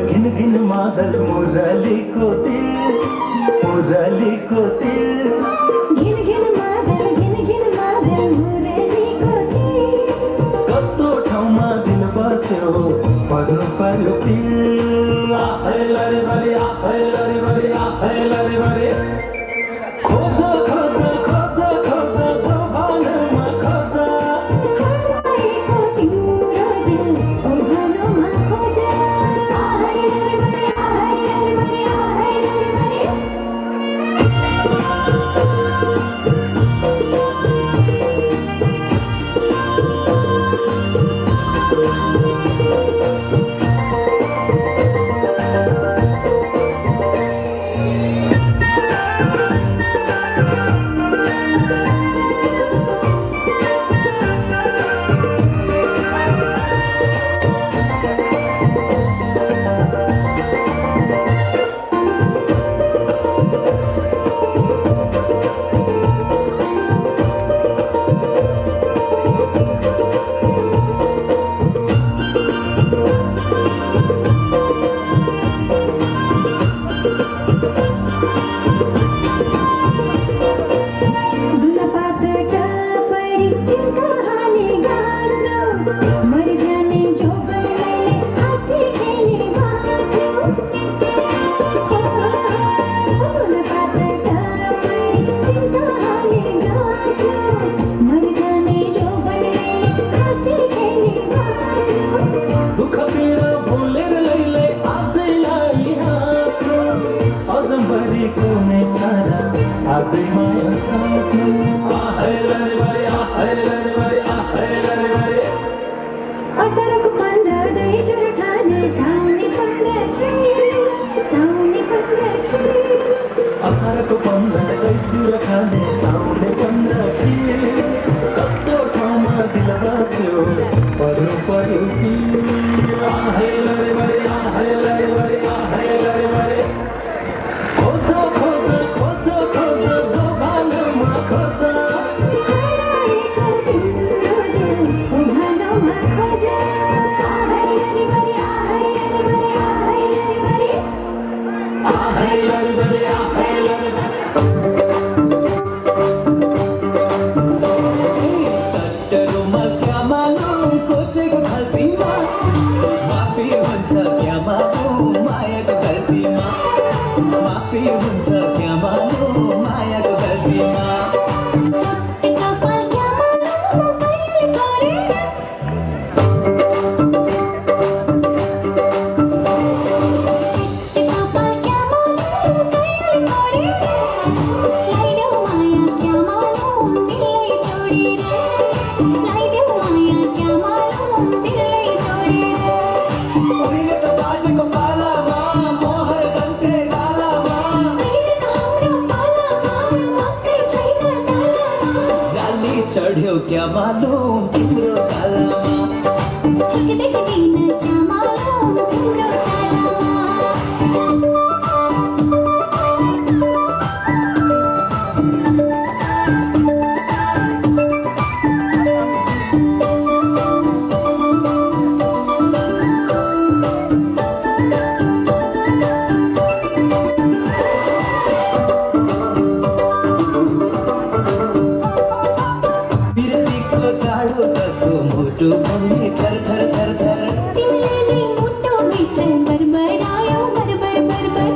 घिन घिन मादल मुरली को तीर घिन घिन मादल मुरली को तीर कस्तो ठाउँमा दिल बस्यो पर्नु पर्यो पीर आहै लरे भरे आहै लरे भरे आहै लरे भरे खोज खोज खोज खोज तो भानुमा खोज हराएको तिम्रो दिल ओ भानुमा खोज आहै लरे भरे आहै लरे भरे आहै लरे भरे दुःख पीडा भुलेर लैलै आजैलाई हाँस्नु अजम्बरी कुनै छाडा आजै माया साट्नु आहै लरे भरे आहै लरे भरे आहै लरे भरे असारको 15 दही चुरा खाने साउने 15 खेल असारको 15 दही चुरा खाने साउने 15 खेल कस्तो ठाउँमा दिल बस्यो पर्नु पर्यो पीर आहै लरे भरे आहै लरे भरे आहै लरे भरे खोज खोज खोज खोज दो भानुमा खोज हराएको तिम्रो दिल ओ भानुमा खोज आहै लरे भरे आहै लरे भरे आहै लरे भरे आहै लरे भरे आहै लरे भरे चट्टरोमा क्या मालुम कोटेको खल्तीमा माफी हुन्छ क्या मालुम मायाको गल्तीमा माफी हुन्छ क्या मालुम मायाको गल्तीमा चट्टेका पल क्या मालुम कहिले गरेर चट्टेका पल क्या मालुम कहिले गरेर लाइदेऊ माया क्या मालुम दिललाई जोडेर लाइदेऊ माया क्या मालुम दिललाई जोडेर उहिले त बाजेको पालामा मोहर बन्थे डालामा अहिले त हाम्रो पालामा मकै छैन डालामा लाली चढ्यो क्या मालुम तिम्रो गालामा ठिक देख्दिन क्या मालुम तिम्रो चालामा बिरतीको जाडो जस्तो मुटु बन्ने थर थर थर थर तिमीले नै मुटु भित्र बरबरायो बरबर बरबर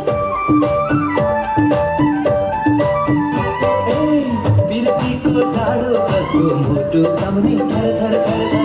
ए बिरतीको जाडो जस्तो मुटु बन्ने थर थर थर थर